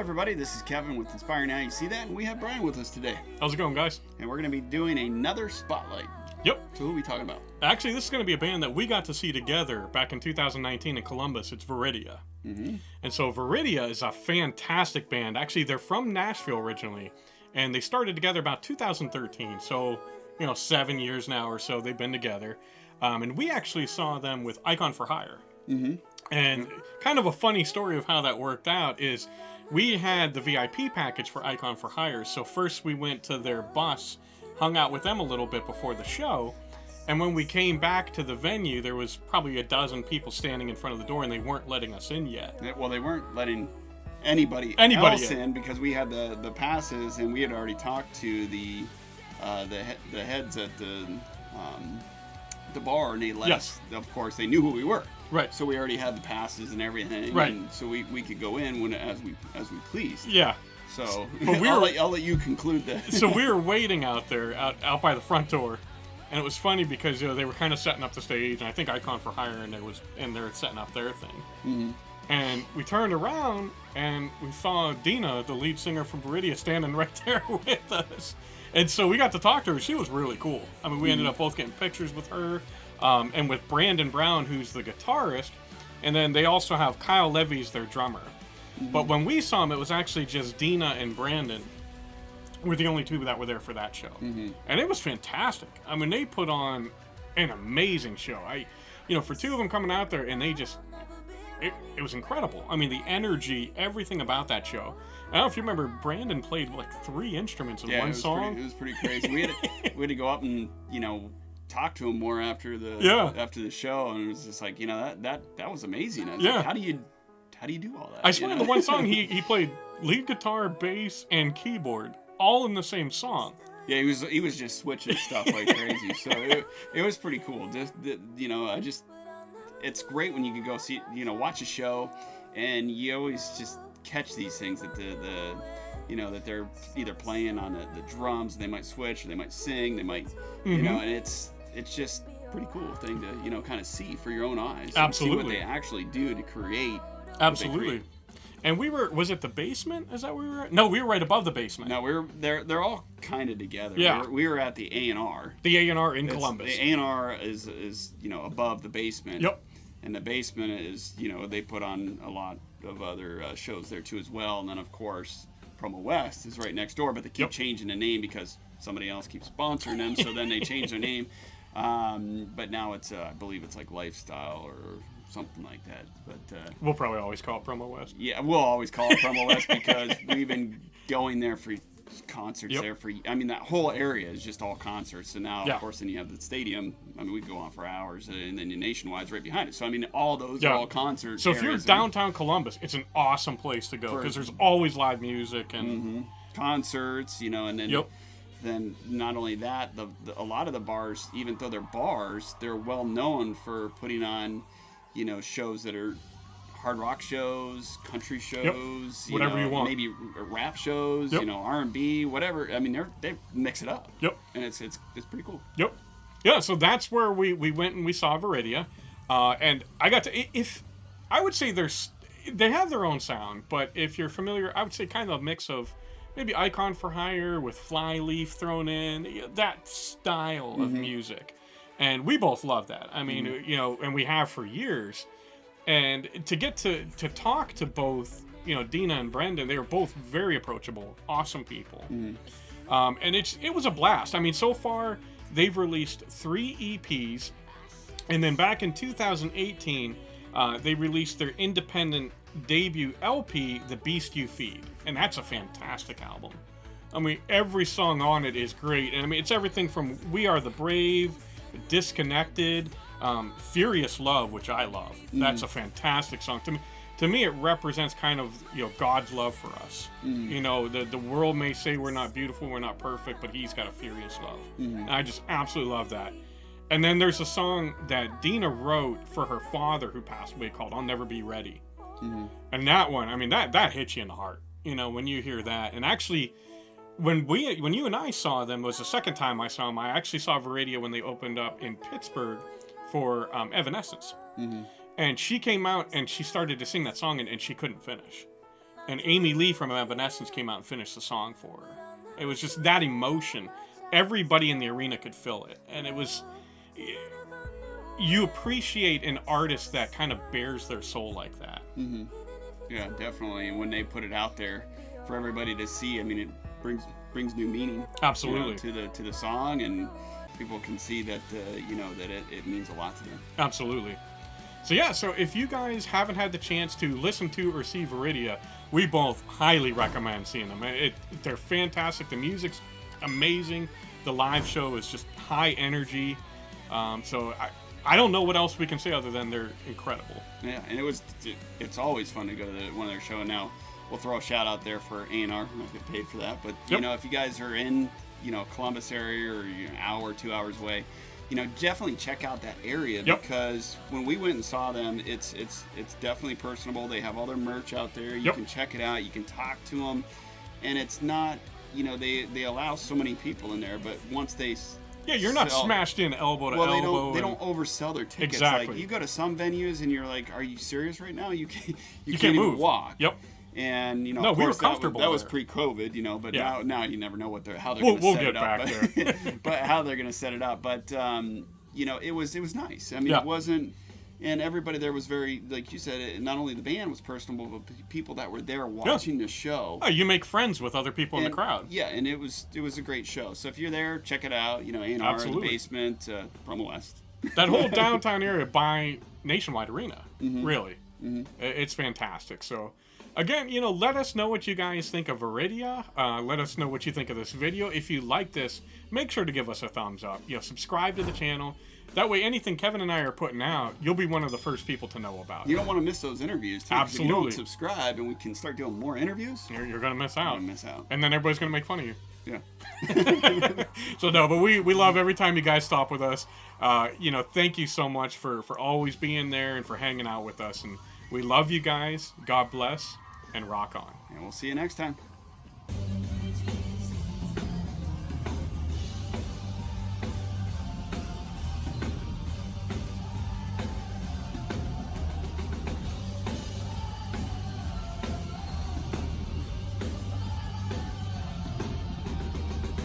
everybody. This is Kevin with Inspiring Now You See That, and we have Brian with us today. How's it going, guys? And we're going to be doing another spotlight. Yep. So who are we talking about? Actually, this is going to be a band that we got to see together back in 2019 in Columbus. It's Veridia. Mm-hmm. And so Veridia is a fantastic band. Actually, they're from Nashville originally, and they started together about 2013. So, 7 years now or so they've been together. And we actually saw them with Icon for Hire. Mm-hmm. And kind of a funny story of how that worked out is we had the VIP package for Icon for Hire. So first we went to their bus, hung out with them a little bit before the show. And when we came back to the venue, there was probably a dozen people standing in front of the door, and they weren't letting us in yet. Well, they weren't letting anybody else in because we had the passes, and we had already talked to the heads at the bar, and they let us. Of course, they knew who we were. Right. So we already had the passes and everything. Right. And so we could go in as we pleased. Yeah. So but I'll let you conclude that. So we were waiting out there, out by the front door, and it was funny because they were kind of setting up the stage, and I think Icon for Hire, and they're setting up their thing. Mm-hmm. And we turned around and we saw Deena, the lead singer from Veridia, standing right there with us. And so we got to talk to her. She was really cool. I mean, we ended up both getting pictures with her. And with Brandon Brown, who's the guitarist, and then they also have Kyle Levy as their drummer. Mm-hmm. But when we saw them, it was actually just Deena and Brandon were the only two that were there for that show. Mm-hmm. And it was fantastic. I mean, they put on an amazing show. For two of them coming out there, and they just, it was incredible. I mean, the energy, everything about that show. I don't know if you remember, Brandon played like 3 instruments in one song. It was pretty crazy. We had to go up and, talk to him more after the show, and it was just like, that was amazing. I was like, how do you do all that? I swear, the one song he played lead guitar, bass, and keyboard all in the same song. Yeah, he was just switching stuff like crazy. So it was pretty cool. It's great when you can go see, watch a show, and you always just catch these things that that they're either playing on the drums, they might switch, or they might sing, they might, and it's just pretty cool thing to, kind of see for your own eyes. Absolutely. See what they actually do to create. Absolutely. And was it the basement? Is that where we were at? No, we were right above the basement. No, they're all kind of together. Yeah. We were at the A&R. The A&R in Columbus. The A&R is above the basement. Yep. And the basement is, they put on a lot of other shows there too as well. And then, of course, Promo West is right next door, but they keep changing the name because somebody else keeps sponsoring them, so then they change their name. But now it's, I believe it's like Lifestyle or something like that. But we'll probably always call it Promo West. Yeah, we'll always call it Promo West because we've been going there for concerts there that whole area is just all concerts. And now, of course, then you have the stadium. I mean, we go on for hours, and then Nationwide's right behind it. So, I mean, all those are all concerts. So if you're downtown Columbus, it's an awesome place to go because there's always live music and concerts, and then then not only that, a lot of the bars, even though they're bars, they're well known for putting on, shows that are hard rock shows, country shows, whatever you want, maybe rap shows, R&B, whatever. I mean, they mix it up. Yep. And it's pretty cool. Yep. Yeah. So that's where we went and we saw Veridia, and I got to I would say they have their own sound, but if you're familiar, I would say kind of a mix of maybe Icon for Hire with Flyleaf thrown in, that style of music, and we both love that. I mean, and we have for years. And to get to talk to both, Deena and Brendan, they were both very approachable, awesome people. And it was a blast. I mean, so far, they've released 3 EPs. And then back in 2018, they released their independent debut LP, The Beast You Feed. And that's a fantastic album. I mean, every song on it is great. And I mean, it's everything from We Are the Brave, Disconnected, Furious Love, which I love. That's a fantastic song. To me, it represents kind of, God's love for us. The world may say we're not beautiful, we're not perfect, but He's got a furious love. And I just absolutely love that. And then there's a song that Deena wrote for her father who passed away called I'll Never Be Ready. And that one, I mean, that hits you in the heart, when you hear that. And actually, when you and I saw them, was the second time I saw them. I actually saw Veridia when they opened up in Pittsburgh for Evanescence. And she came out and she started to sing that song and she couldn't finish. and Amy Lee from Evanescence came out and finished the song for her. It was just that emotion. Everybody in the arena could feel it, and it was. You appreciate an artist that kind of bears their soul like that. Mm-hmm. Yeah, definitely. And when they put it out there for everybody to see, I mean, it brings new meaning. Absolutely. To the song, and people can see that that it means a lot to them. Absolutely. So yeah, so if you guys haven't had the chance to listen to or see Veridia, we both highly recommend seeing them. They're fantastic. The music's amazing. The live show is just high energy. So I don't know what else we can say other than they're incredible. Yeah, and it's always fun to go to one of their shows. Now, we'll throw a shout out there for A&R. I'm not get paid for that, but if you guys are in Columbus area or an hour, 2 hours away, definitely check out that area because when we went and saw them, it's definitely personable. They have all their merch out there. You can check it out. You can talk to them, and it's not they allow so many people in there, but once they you're not smashed in elbow to elbow. They don't oversell their tickets. Exactly. Like, you go to some venues and you're like, are you serious right now? You can't move. Even walk. Yep. And no, of course, we were comfortable. That was pre-COVID, but now you never know how they're we'll going to set get it up. Back there. But how they're going to set it up. But it was nice. I mean, it wasn't. And everybody there was very, like you said, not only the band was personable, but people that were there watching the show. Oh, you make friends with other people in the crowd. Yeah, and it was a great show. So if you're there, check it out. A&R in the basement, Promo West. That whole downtown area by Nationwide Arena, really. Mm-hmm. It's fantastic. So, again, let us know what you guys think of Veridia. Let us know what you think of this video. If you like this, make sure to give us a thumbs up. Subscribe to the channel. That way, anything Kevin and I are putting out, you'll be one of the first people to know about. You don't want to miss those interviews, too. Absolutely. If you don't subscribe and we can start doing more interviews, you're going to miss out. And then everybody's going to make fun of you. Yeah. So, no, but we love every time you guys stop with us. Thank you so much for always being there and for hanging out with us. And we love you guys. God bless. And rock on. And we'll see you next time.